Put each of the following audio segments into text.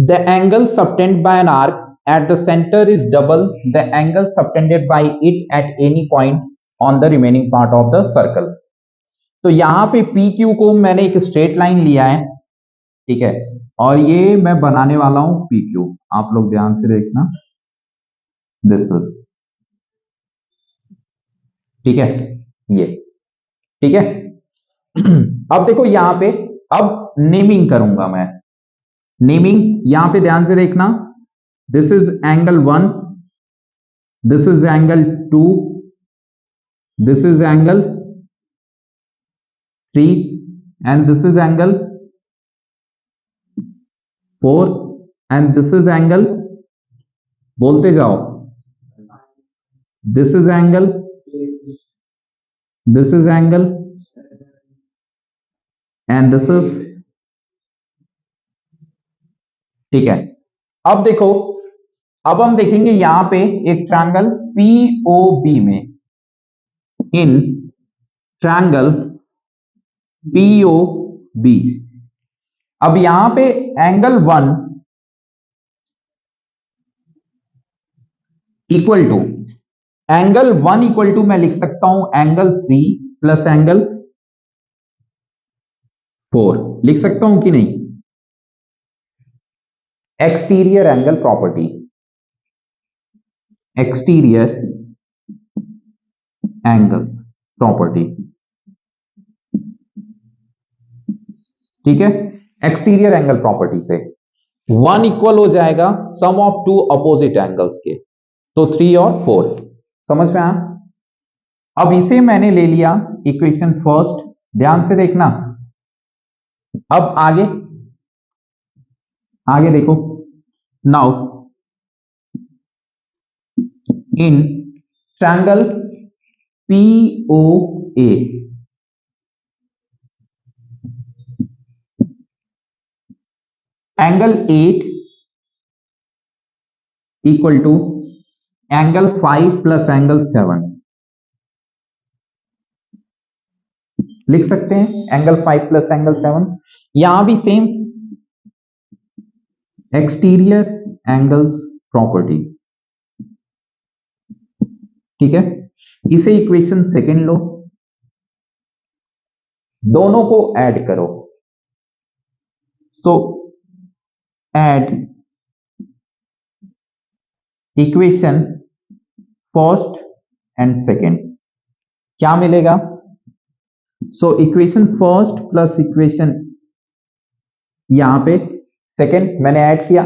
The angle subtended by an arc at the center is double the angle subtended by it at any point on the remaining part of the circle. तो यहां पे P Q को मैंने एक straight line लिया है, ठीक है, और ये मैं बनाने वाला हूं पी क्यू। आप लोग ध्यान से देखना, दिस इज, ठीक है, ये, ठीक है। अब देखो यहां पे, अब नेमिंग करूंगा मैं। नेमिंग यहां पे ध्यान से देखना, this is angle 1, this is angle 2, this is angle 3 and this is angle 4 and this is angle, बोलते जाओ, this is angle, this is angle and this is, ठीक है। अब देखो, अब हम देखेंगे यहां पे एक ट्रायंगल पीओबी में, इन ट्रायंगल पीओबी, अब यहां पे angle 1 equal to, angle 1 equal to मैं लिख सकता हूं एंगल 3 प्लस एंगल 4, लिख सकता हूं कि नहीं? Exterior angle property, exterior angles property, ठीक है। एक्सटीरियर एंगल प्रॉपर्टी से 1 इक्वल हो जाएगा सम ऑफ टू अपोजिट एंगल्स के, तो 3 और 4, समझ में आया? अब इसे मैंने ले लिया इक्वेशन फर्स्ट, ध्यान से देखना। अब आगे, आगे देखो, now in triangle POA, angle 8 equal to angle 5 plus angle 7, लिख सकते हैं एंगल 5 प्लस एंगल 7। यहां भी सेम एक्सटीरियर एंगल्स प्रॉपर्टी, ठीक है। इसे इक्वेशन सेकेंड लो, दोनों को ऐड करो, तो add equation first and second, क्या मिलेगा? So equation first plus equation यहां पे सेकेंड मैंने ऐड किया,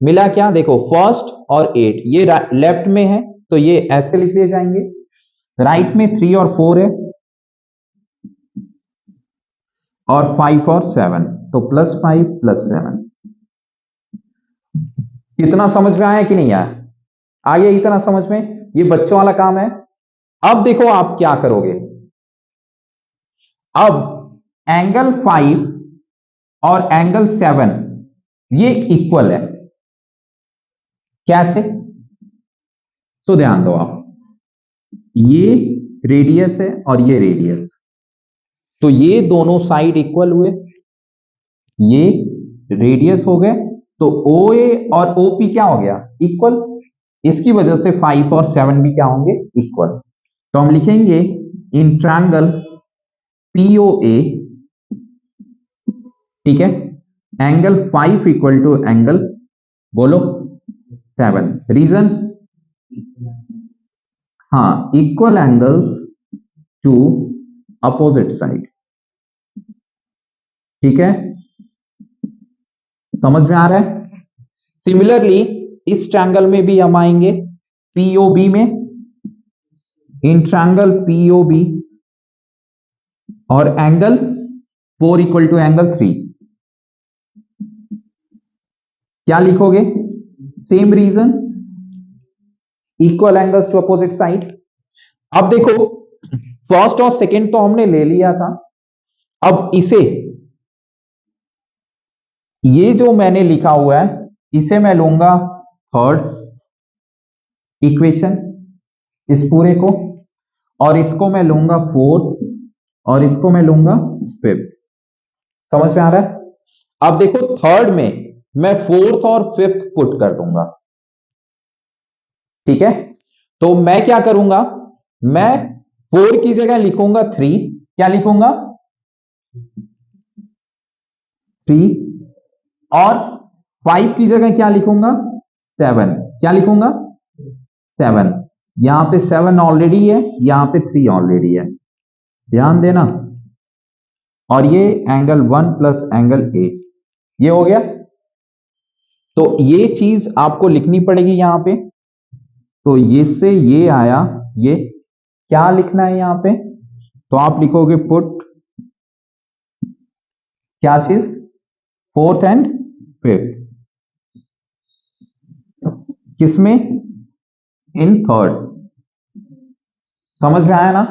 मिला क्या? देखो फर्स्ट और 8 ये लेफ्ट में है तो ये ऐसे लिख दिए जाएंगे, राइट में 3 और 4 है और 5 और 7, तो प्लस 5 प्लस 7। इतना समझ में आया कि नहीं आया? आ गया इतना समझ में? ये बच्चों वाला काम है। अब देखो आप क्या करोगे, अब एंगल 5 और एंगल 7 ये इक्वल है, कैसे? सो ध्यान दो आप, ये रेडियस है और ये रेडियस, तो ये दोनों साइड इक्वल हुए, ये रेडियस हो गए, तो OA और OP क्या हो गया? इक्वल। इसकी वजह से 5 और 7 भी क्या होंगे? इक्वल। तो हम लिखेंगे इन ट्रायंगल POA, ठीक है, एंगल 5 इक्वल टू एंगल, बोलो 7, रीजन, हाँ, equal angles to opposite side, ठीक है, समझ में आ रहा है? सिमिलरली इस ट्रायंगल में भी हम आएंगे POB में, इन ट्रायंगल POB और एंगल 4 इक्वल टू एंगल 3, क्या लिखोगे? Same reason, equal angles to opposite side. अब देखो फर्स्ट और सेकेंड तो हमने ले लिया था, अब इसे, ये जो मैंने लिखा हुआ है इसे मैं लूंगा थर्ड इक्वेशन, इस पूरे को, और इसको मैं लूंगा फोर्थ और इसको मैं लूंगा फिफ्थ, समझ में आ रहा है? अब देखो थर्ड में मैं फोर्थ और फिफ्थ पुट कर दूंगा। ठीक है, तो मैं क्या करूंगा, मैं 4 की जगह लिखूंगा 3, क्या लिखूंगा 3, और 5 की जगह क्या लिखूंगा 7, क्या लिखूंगा 7। यहां पे 7 ऑलरेडी है, यहां पे 3 ऑलरेडी है, ध्यान देना। और ये एंगल 1 प्लस एंगल 8, ये हो गया। तो ये चीज आपको लिखनी पड़ेगी यहां पे। तो ये से ये आया, ये क्या लिखना है यहां पे, तो आप लिखोगे पुट क्या चीज, फोर्थ एंड फिफ्थ, किसमें, इन थर्ड। समझ में आया ना,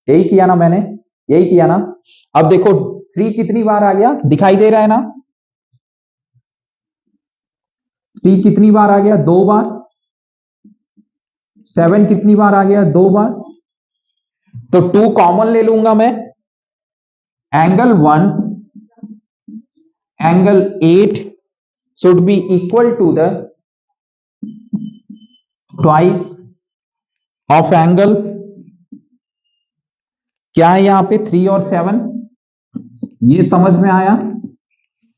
यही किया ना मैंने, यही किया ना। अब देखो 3 कितनी बार आ गया, दिखाई दे रहा है ना, 3 कितनी बार आ गया, 2 बार। 7 कितनी बार आ गया, 2 बार। तो 2 कॉमन ले लूंगा मैं, angle 1 angle 8 should be equal to the twice of angle, क्या है यहां पे 3 और 7। ये समझ में आया,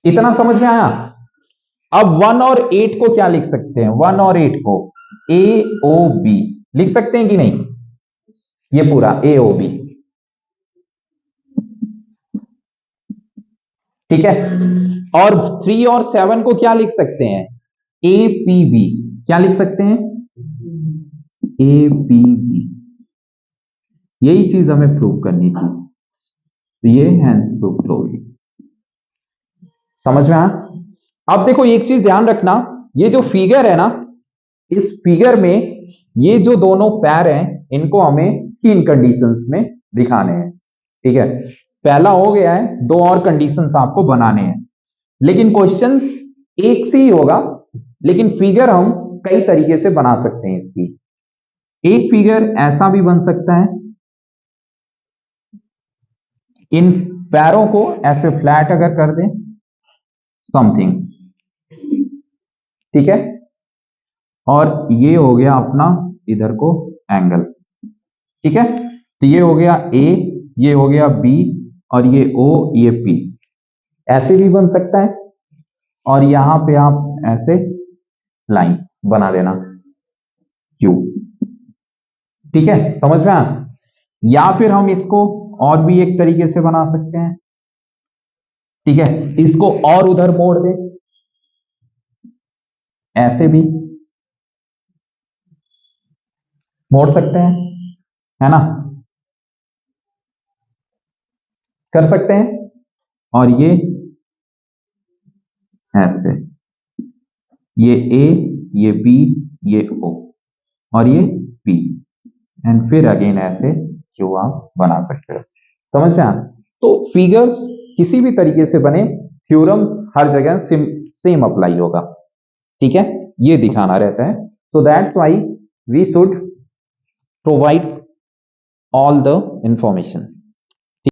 इतना समझ में आया। अब 1 और 8 को क्या लिख सकते हैं, 1 और 8 को ए ओ बी लिख सकते हैं कि नहीं, ये पूरा ए ओ बी, ठीक है। और 3 और 7 को क्या लिख सकते हैं, ए पी बी, क्या लिख सकते हैं ए पी बी। यही चीज हमें प्रूव करनी थी, तो ये हैंस प्रूव होगी। समझ में आया। अब देखो एक चीज ध्यान रखना, ये जो फिगर है ना, इस फिगर में ये जो दोनों पैर हैं इनको हमें 3 कंडीशंस में दिखाने हैं। ठीक है, पहला हो गया है, 2 और कंडीशंस आपको बनाने हैं। लेकिन क्वेश्चंस एक से ही होगा, लेकिन फिगर हम कई तरीके से बना सकते हैं इसकी। एक फिगर ऐसा भी बन सकता है, इन पैरों को ऐसे फ्लैट अगर कर दें समथिंग, ठीक है। और ये हो गया अपना इधर को एंगल, ठीक है। तो ये हो गया ए, ये हो गया बी, और ये ओ, ये पी, ऐसे भी बन सकता है। और यहां पे आप ऐसे लाइन बना देना क्यू, ठीक है, समझ में आया। या फिर हम इसको और भी एक तरीके से बना सकते हैं, ठीक है, इसको और उधर मोड़ दें, ऐसे भी मोड़ सकते हैं, है ना, कर सकते हैं। और ये ऐसे, ये ए, ये बी, ये ओ, और ये पी, एंड फिर अगेन ऐसे क्यू आप बना सकते हो। समझ में आया। तो फिगर्स किसी भी तरीके से बने, थ्योरम्स हर जगह सेम अप्लाई होगा, ठीक है, ये दिखाना रहता है। So that's why we should provide all the information।